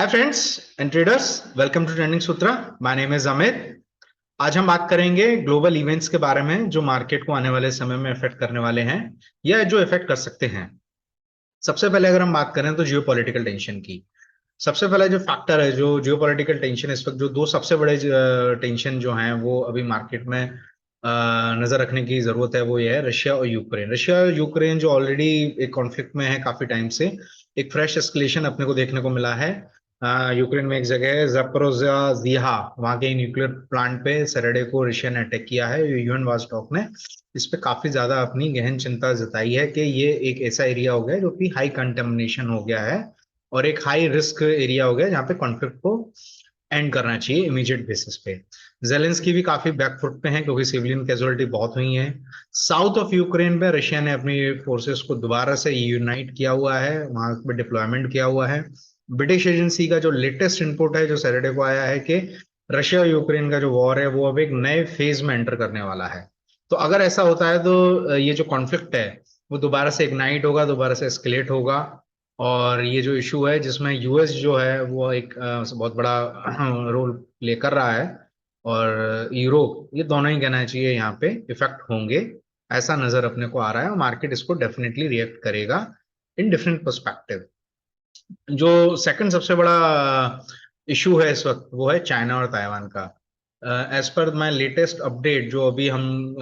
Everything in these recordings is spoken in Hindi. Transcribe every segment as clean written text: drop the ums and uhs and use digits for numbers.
Hi friends and traders, welcome to Trending Sutra. My name is Amit. आज हम बात करेंगे ग्लोबल इवेंट्स के बारे में जो मार्केट को आने वाले समय में इफेक्ट करने वाले हैं या जो इफेक्ट कर सकते हैं। सबसे पहले अगर हम बात करें तो जियो पॉलिटिकल टेंशन की। सबसे पहला जो फैक्टर है, जो जियो पॉलिटिकल टेंशन, इस वक्त जो दो सबसे बड़े टेंशन जो हैं वो अभी मार्केट में नजर रखने की जरूरत है, वो ये है रशिया और यूक्रेन। रशिया और यूक्रेन जो ऑलरेडी एक कॉन्फ्लिक्ट में है काफी टाइम से, एक फ्रेश एस्केलेशन अपने को देखने को मिला है। यूक्रेन में एक जगह है ज़पोरिज़िया, वहां के न्यूक्लियर प्लांट पे सैटरडे को रशिया ने अटैक किया है। यूएन वाचडॉग ने इस पे काफी ज्यादा अपनी गहन चिंता जताई है कि ये एक ऐसा एरिया हो गया जो कि हाई कंटेमिनेशन हो गया है और एक हाई रिस्क एरिया हो गया जहाँ पे कॉन्फ्लिक्ट को एंड करना चाहिए इमीडिएट बेसिस पे। जेलेंस्की भी काफी बैकफुट पे हैं क्योंकि सिविलियन कैजुअलिटी बहुत हुई है। साउथ ऑफ यूक्रेन पे रशिया ने अपनी फोर्सेस को दोबारा से यूनाइट किया हुआ है, वहां पे डिप्लॉयमेंट किया हुआ है। ब्रिटिश एजेंसी का जो लेटेस्ट इनपुट है जो सैटरडे को आया है कि रशिया और यूक्रेन का जो वॉर है वो अब एक नए फेज में एंटर करने वाला है। तो अगर ऐसा होता है तो ये जो कॉन्फ्लिक्ट है वो दोबारा से इग्नाइट होगा, दोबारा से एस्केलेट होगा। और ये जो इशू है जिसमें यूएस जो है वो एक बहुत बड़ा रोल प्ले कर रहा है, और यूरोप, ये दोनों ही कहना चाहिए यहाँ पे इफेक्ट होंगे। ऐसा नजर अपने को आ रहा है और मार्केट इसको डेफिनेटली रिएक्ट करेगा इन डिफरेंट पर्सपेक्टिव। जो सेकंड सबसे बड़ा इशू है इस वक्त वो है चाइना और ताइवान का। As per my latest update, जो अभी हम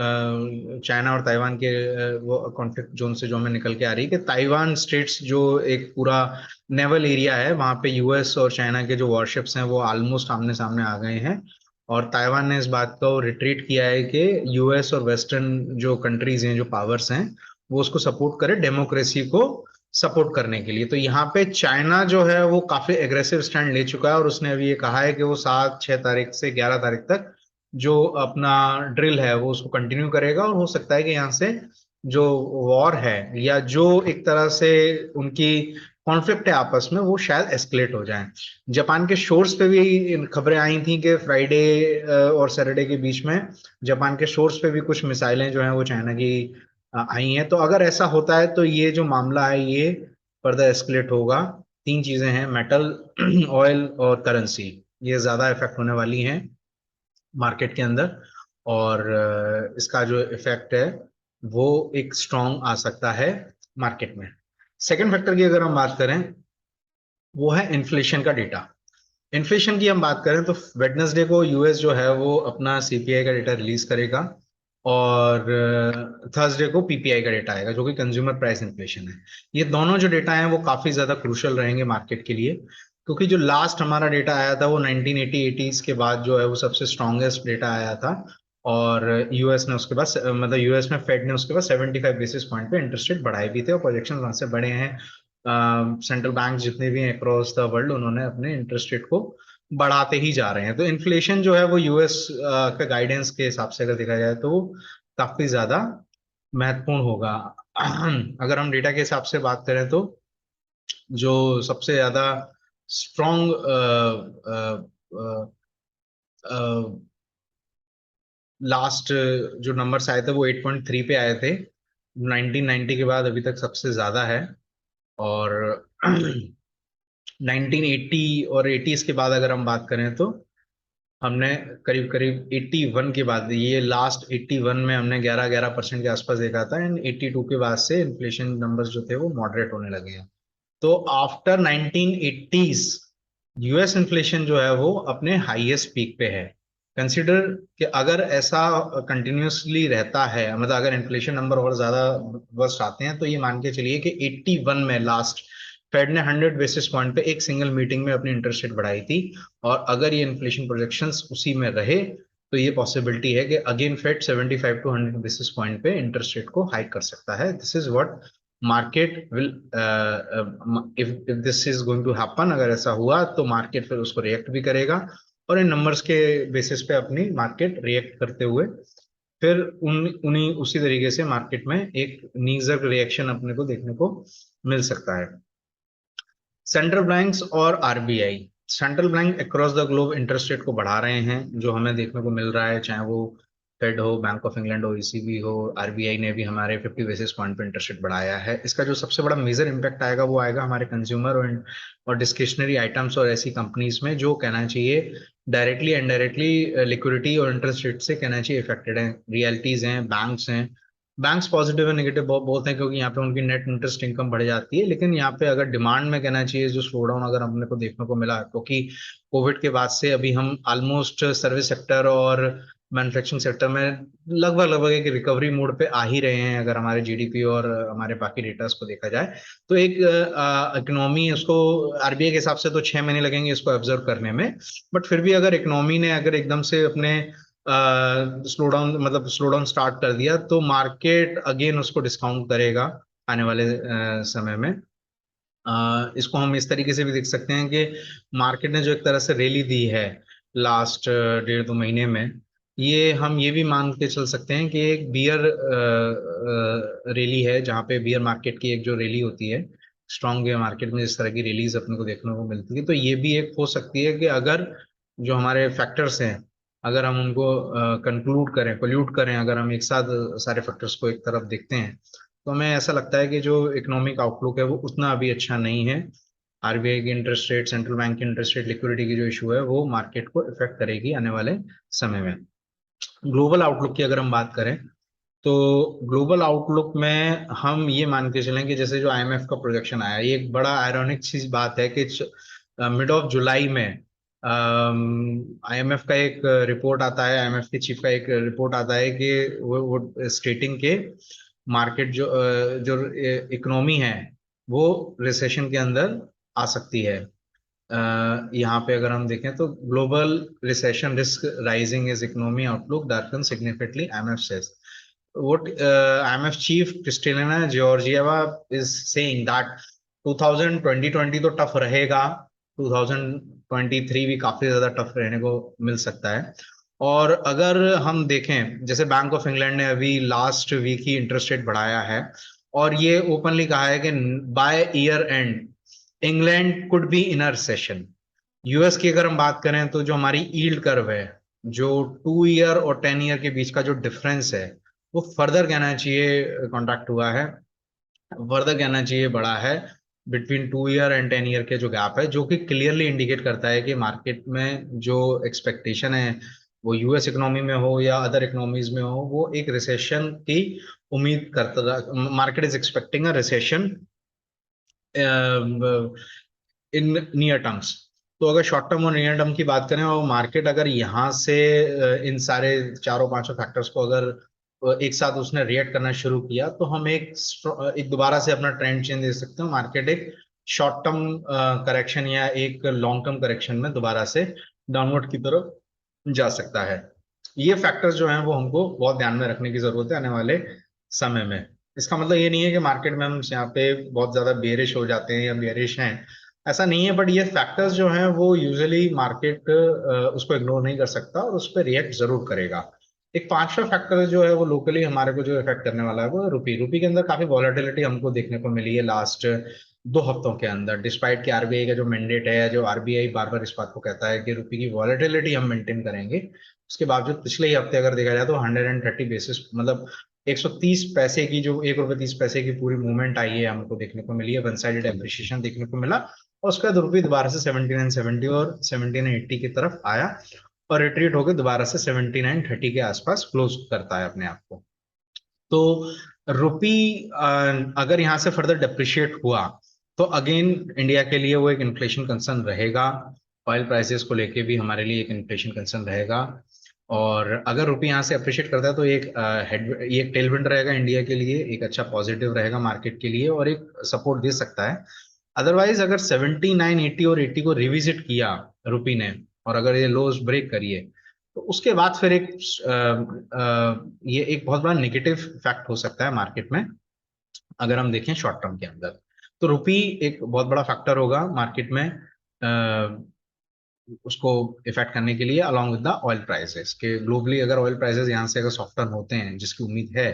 चाइना और ताइवान के वो कॉन्फ्लिक्ट जोन से जो हमें निकल के आ रही है कि ताइवान स्टेट्स जो एक पूरा नेवल एरिया है, वहां पे यूएस और चाइना के जो वॉरशिप्स हैं वो ऑलमोस्ट आमने सामने आ गए हैं। और ताइवान ने इस बात को रिट्रीट किया है कि यूएस और वेस्टर्न जो कंट्रीज हैं, जो पावर्स हैं, वो उसको सपोर्ट करे डेमोक्रेसी को सपोर्ट करने के लिए। तो यहाँ पे चाइना जो है वो काफी एग्रेसिव स्टैंड ले चुका है और उसने अभी ये कहा है कि वो 7-6 तारीख से 11 तारीख तक जो अपना ड्रिल है वो उसको कंटिन्यू करेगा। और हो सकता है कि यहाँ से जो वॉर है या जो एक तरह से उनकी कॉन्फ्लिक्ट है आपस में, वो शायद एस्केलेट हो जाए। जापान के शोर्स पे भी खबरें आई थी कि फ्राइडे और सैटरडे के बीच में जापान के शोर्स पे भी कुछ मिसाइलें जो हैं वो चाइना की आई हैं। तो अगर ऐसा होता है तो ये जो मामला है ये फर्दर एस्केलेट होगा। तीन चीजें हैं, मेटल, ऑयल और करेंसी, ये ज्यादा इफेक्ट होने वाली हैं मार्केट के अंदर। और इसका जो इफेक्ट है वो एक स्ट्रॉन्ग आ सकता है मार्केट में। सेकंड फैक्टर की अगर हम बात करें वो है इन्फ्लेशन का डेटा। इन्फ्लेशन की हम बात करें तो वेडनेसडे को यूएस जो है वो अपना सीपीआई का डेटा रिलीज करेगा और थर्सडे को पीपीआई का डेटा आएगा जो कि कंज्यूमर प्राइस इन्फ्लेशन है। ये दोनों जो डेटा हैं वो काफी ज्यादा क्रूशियल रहेंगे मार्केट के लिए, क्योंकि जो लास्ट हमारा डेटा आया था वो 1980s के बाद जो है वो सबसे स्ट्रॉन्गेस्ट डेटा आया था। और यूएस ने उसके बाद मतलब यूएस में फेड ने उसके बाद 75 बेसिस पॉइंट पे इंटरेस्ट रेट बढ़ाए भी थे और प्रोजेक्शन वहां से बढ़े हैं। सेंट्रल बैंक जितने भी हैं अक्रॉस द वर्ल्ड, उन्होंने अपने इंटरेस्ट रेट को बढ़ाते ही जा रहे हैं। तो इन्फ्लेशन जो है वो यूएस का गाइडेंस के हिसाब से अगर देखा जाए तो वो काफी ज्यादा महत्वपूर्ण होगा। अगर हम डेटा के हिसाब से बात करें तो जो सबसे ज्यादा स्ट्रॉन्ग लास्ट जो नंबर्स आए थे वो 8.3 पे आए थे। 1990 के बाद अभी तक सबसे ज्यादा है। और 1980 और 80s के बाद अगर हम बात करें तो हमने करीब करीब 81 के बाद, ये लास्ट 81 में हमने 11-11% के आसपास देखा था, एंड 82 के बाद से इन्फ्लेशन नंबर्स जो थे वो मॉडरेट होने लगे हैं। तो आफ्टर 1980s यूएस इन्फ्लेशन जो है वो अपने हाईएस्ट पीक पे है। कंसिडर कि अगर ऐसा कंटिन्यूअसली रहता है, मतलब अगर इन्फ्लेशन नंबर और ज्यादा वर्स्ट आते हैं, तो ये मान के चलिए कि 81 में लास्ट फेड ने 100 बेसिस पॉइंट पे एक सिंगल मीटिंग में अपनी इंटरेस्ट रेट बढ़ाई थी। और अगर ये इन्फ्लेशन प्रोजेक्शंस उसी में रहे तो ये पॉसिबिलिटी है कि again Fed 75 to 100 basis point पे इंटरेस्ट रेट को हाइक कर सकता है। This is what market will, if this is going to happen, अगर ऐसा हुआ तो मार्केट फिर उसको रिएक्ट भी करेगा। और इन नंबर्स के बेसिस पे अपनी मार्केट रिएक्ट करते हुए फिर उन्हीं उसी तरीके से मार्केट में एक नीजर रिएक्शन अपने को देखने को मिल सकता है। सेंट्रल बैंक्स और RBI, central bank across the globe interest rate को बढ़ा रहे हैं, जो हमें देखने को मिल रहा है, चाहे वो फेड हो, बैंक ऑफ इंग्लैंड हो, ईसीबी हो, आरबीआई ने भी हमारे 50 बेसिस पॉइंट पे इंटरेस्ट रेट बढ़ाया है। इसका जो सबसे बड़ा मेजर इम्पैक्ट आएगा वो आएगा हमारे कंज्यूमर और डिस्क्रिशनरी आइटम्स और ऐसी कंपनीज में जो कहना चाहिए डायरेक्टली इनडायरेक्टली लिक्विडिटी और इंटरेस्ट रेट से कहना चाहिए इफेक्टेड है। रियलिटीज हैं, बैंक्स हैं। बैंक्स पॉजिटिव और नेगेटिव बहुत बोलते हैं क्योंकि यहाँ पे उनकी नेट इंटरेस्ट इनकम बढ़ जाती है, लेकिन यहाँ पे अगर डिमांड में कहना चाहिए जो स्लो डाउन अगर हमने को देखने को मिला, क्योंकि कोविड के बाद से अभी हम ऑलमोस्ट सर्विस सेक्टर और मैन्युफैक्चरिंग सेक्टर में लगभग लगभग एक रिकवरी मोड पे आ ही रहे हैं, अगर हमारे जीडीपी और हमारे बाकी डेटास को देखा जाए। तो एक इकोनॉमी उसको आरबीआई के हिसाब से तो 6 महीने लगेंगे इसको ऑब्जर्व करने में, बट फिर भी अगर इकोनॉमी ने अगर एकदम से अपने स्लो डाउन मतलब स्लो डाउन स्टार्ट कर दिया तो मार्केट अगेन उसको डिस्काउंट करेगा आने वाले समय में। इसको हम इस तरीके से भी देख सकते हैं कि मार्केट ने जो एक तरह से रैली दी है लास्ट 1.5-2 महीने में, ये भी मान के चल सकते हैं कि एक बियर रैली है, जहाँ पे बियर मार्केट की एक जो रैली होती है, स्ट्रॉन्ग बियर मार्केट में जिस तरह की रैलीज अपने को देखने को मिलती है, तो ये भी एक हो सकती है कि अगर जो हमारे फैक्टर्स हैं अगर हम उनको कंक्लूड करें, पोल्यूट करें, अगर हम एक साथ सारे फैक्टर्स को एक तरफ देखते हैं, तो हमें ऐसा लगता है कि जो इकोनॉमिक आउटलुक है वो उतना अभी अच्छा नहीं है। आरबीआई की इंटरेस्ट रेट, सेंट्रल बैंक की इंटरेस्ट रेट, लिक्विडिटी की जो इशू है वो मार्केट को इफेक्ट करेगी आने वाले समय में। ग्लोबल आउटलुक की अगर हम बात करें तो ग्लोबल आउटलुक में हम ये मान के चलें कि जैसे जो आईएमएफ का प्रोजेक्शन आया, ये एक बड़ा आयरॉनिक चीज बात है कि मिड ऑफ जुलाई में आईएमएफ का एक रिपोर्ट आता है, आईएमएफ के चीफ का एक रिपोर्ट आता है कि वो स्टेटिंग के मार्केट जो इकोनॉमी है वो रिसेशन के अंदर आ सकती है। यहाँ पे अगर हम देखें तो global recession risk rising is economy outlook darken significantly, IMF says. What IMF chief Kristalina Georgieva is saying that 2020 तो टफ रहेगा, 2023 भी काफी ज्यादा टफ रहने को मिल सकता है। और अगर हम देखें जैसे बैंक ऑफ इंग्लैंड ने अभी लास्ट वीक ही इंटरेस्ट रेट बढ़ाया है और ये ओपनली कहा है कि by year and England could be in a recession. US की अगर हम बात करें तो जो हमारी यील्ड कर्व है, जो 2 ईयर और 10 ईयर के बीच का जो डिफरेंस है वो फर्दर कहना चाहिए कॉन्ट्रैक्ट हुआ है, फर्दर कहना चाहिए बड़ा है। बिटवीन 2 ईयर एंड 10 ईयर के जो गैप है, जो कि क्लियरली इंडिकेट करता है कि मार्केट में जो एक्सपेक्टेशन है वो यूएस इकोनॉमी में हो या अदर इकोनॉमीज में हो, वो एक रिसेशन की उम्मीद करता, market is expecting a recession in near terms. तो अगर शॉर्ट टर्म और नियर टर्म की बात करें और मार्केट अगर यहाँ से इन सारे चारों पांचों फैक्टर्स को अगर एक साथ उसने रिएक्ट करना शुरू किया तो हम एक दोबारा से अपना ट्रेंड चेंज दे सकते हैं। मार्केट एक शॉर्ट टर्म करेक्शन या एक लॉन्ग टर्म करेक्शन में दोबारा से डाउनवर्ड की तरफ जा सकता है। ये फैक्टर्स जो हैं वो हमको बहुत ध्यान में रखने की जरूरत है आने वाले समय में। इसका मतलब ये नहीं है कि मार्केट में हम यहाँ पे बहुत ज्यादा बेरिश हो जाते हैं या बेरिश हैं, ऐसा नहीं है। बट ये फैक्टर्स जो हैं वो यूजुअली मार्केट उसको इग्नोर नहीं कर सकता और उस पर रिएक्ट जरूर करेगा। एक पांचवा फैक्टर जो है वो लोकली हमारे को जो इफेक्ट करने वाला है वो रुपी। रुपी के अंदर काफी वॉलेटिलिटी हमको देखने को मिली है लास्ट 2 हफ्तों के अंदर, डिस्पाइट कि आरबीआई का जो मैंडेट है, जो आरबीआई बार बार इस बात को कहता है कि रुपी की वॉलेटिलिटी हम मेंटेन करेंगे, उसके बावजूद पिछले ही हफ्ते अगर देखा जाए तो 130 बेसिस मतलब 130 पैसे की, जो 1 रुपये 30 पैसे की पूरी मूवमेंट आई है हमको देखने को मिली है, वन साइडेड एप्रिसिएशन देखने को मिला। और उसके बाद रुपये दोबारा से 79.70 और 79.80 की तरफ आया और रिट्रीट होकर दोबारा से 79.30 के आसपास क्लोज करता है अपने आप को। तो रुपी अगर यहाँ से फर्दर डेप्रिशिएट हुआ तो अगेन इंडिया के लिए वो एक इन्फ्लेशन कंसर्न रहेगा। ऑयल प्राइसेस को लेके भी हमारे लिए एक इन्फ्लेशन कंसर्न रहेगा। और अगर रुपी यहाँ से अप्रिशिएट करता है तो ये एक टेलविंड रहेगा इंडिया के लिए, एक अच्छा पॉजिटिव रहेगा मार्केट के लिए और एक सपोर्ट दे सकता है। अदरवाइज अगर 79 80 और 80 को रिविजिट किया रुपी ने और अगर ये लोज ब्रेक करिए तो उसके बाद फिर ये एक बहुत बड़ा नेगेटिव फैक्ट हो सकता है मार्केट में अगर हम देखें शॉर्ट टर्म के अंदर। तो रुपी एक बहुत बड़ा फैक्टर होगा मार्केट में उसको इफेक्ट करने के लिए, along with the oil prices के ग्लोबली। अगर ऑयल प्राइसेस यहाँ से अगर सॉफ्टन होते हैं जिसकी उम्मीद है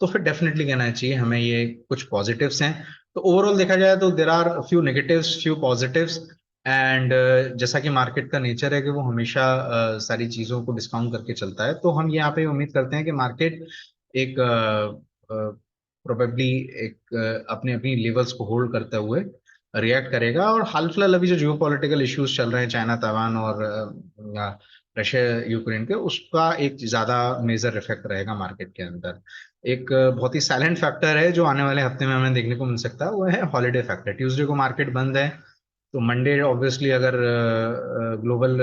तो फिर डेफिनेटली कहना चाहिए हमें ये कुछ पॉजिटिव्स हैं। तो ओवरऑल देखा जाए तो there are few negatives few positives. And जैसा कि मार्केट का नेचर है कि वो हमेशा सारी चीज़ों को डिस्काउंट करके चलता है, तो हम यहाँ पे उम्मीद करते हैं कि मार्केट एक प्रोबेबली एक अपने अपनी लेवल्स को होल्ड करते हुए रिएक्ट करेगा। और हाल फिलहाल अभी जो जियो पॉलिटिकल इश्यूज चल रहे हैं, चाइना ताइवान और रशिया यूक्रेन के, उसका एक ज्यादा मेजर इफेक्ट रहेगा मार्केट के अंदर। एक बहुत ही साइलेंट फैक्टर है जो आने वाले हफ्ते में हमें देखने को मिल सकता है, वो है हॉलीडे फैक्टर। ट्यूसडे को मार्केट बंद है, तो मंडे ऑब्वियसली अगर ग्लोबल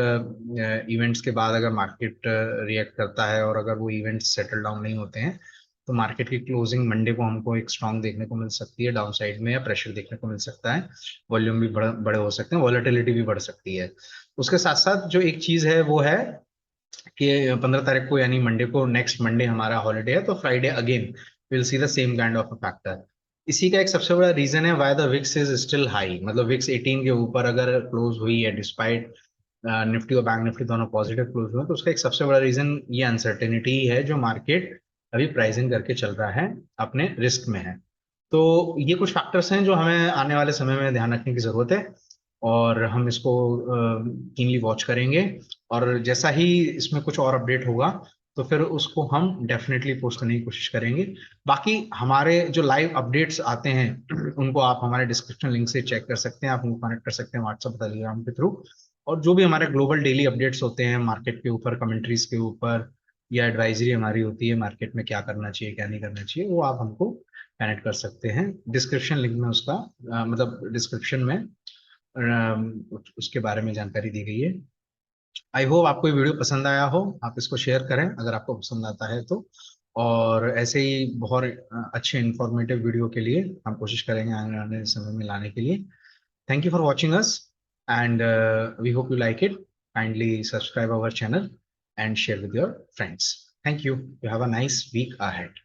इवेंट्स के बाद अगर मार्केट रिएक्ट करता है और अगर वो इवेंट्स सेटल डाउन नहीं होते हैं, तो मार्केट की क्लोजिंग मंडे को हमको एक स्ट्रांग देखने को मिल सकती है डाउन साइड में, या प्रेशर देखने को मिल सकता है। वॉल्यूम भी बड़े हो सकते हैं, वॉलेटिलिटी भी बढ़ सकती है। उसके साथ साथ जो एक चीज है वो है कि 15 तारीख को यानी मंडे को, नेक्स्ट मंडे हमारा हॉलीडे है, तो Friday again will see the same kind of a factor. इसी का एक सबसे बड़ा रीजन है why the VIX is still high, मतलब विक्स 18 के ऊपर अगर क्लोज हुई है, डिस्पाइट निफ्टी और बैंक निफ्टी दोनों पॉजिटिव क्लोज हुए, तो उसका एक सबसे बड़ा रीजन ये अनसर्टेनिटी ही है जो मार्केट अभी प्राइसिंग करके चल रहा है, अपने रिस्क में है। तो ये कुछ फैक्टर्स हैं जो हमें आने वाले समय में ध्यान रखने की जरूरत है, और हम इसको कीनली वॉच करेंगे। और जैसा ही इसमें कुछ और अपडेट होगा, तो फिर उसको हम डेफिनेटली पोस्ट करने की कोशिश करेंगे। बाकी हमारे जो लाइव अपडेट्स आते हैं उनको आप हमारे डिस्क्रिप्शन लिंक से चेक कर सकते हैं, आप उनको कनेक्ट कर सकते हैं व्हाट्सएप टेलीग्राम के थ्रू। और जो भी हमारे ग्लोबल डेली अपडेट्स होते हैं मार्केट के ऊपर, कमेंट्रीज के ऊपर, या एडवाइजरी हमारी होती है मार्केट में क्या करना चाहिए क्या नहीं करना चाहिए, वो आप हमको कनेक्ट कर सकते हैं। डिस्क्रिप्शन लिंक में उसका मतलब डिस्क्रिप्शन में उसके बारे में जानकारी दी गई है। आई होप आपको ये वीडियो पसंद आया हो, आप इसको शेयर करें अगर आपको पसंद आता है तो। और ऐसे ही बहुत अच्छे इंफॉर्मेटिव वीडियो के लिए हम कोशिश करेंगे आने वाले समय में लाने के लिए। Thank you for watching us, and we hope you like it. Kindly subscribe our channel and share with your friends. Thank you. You have a nice week ahead.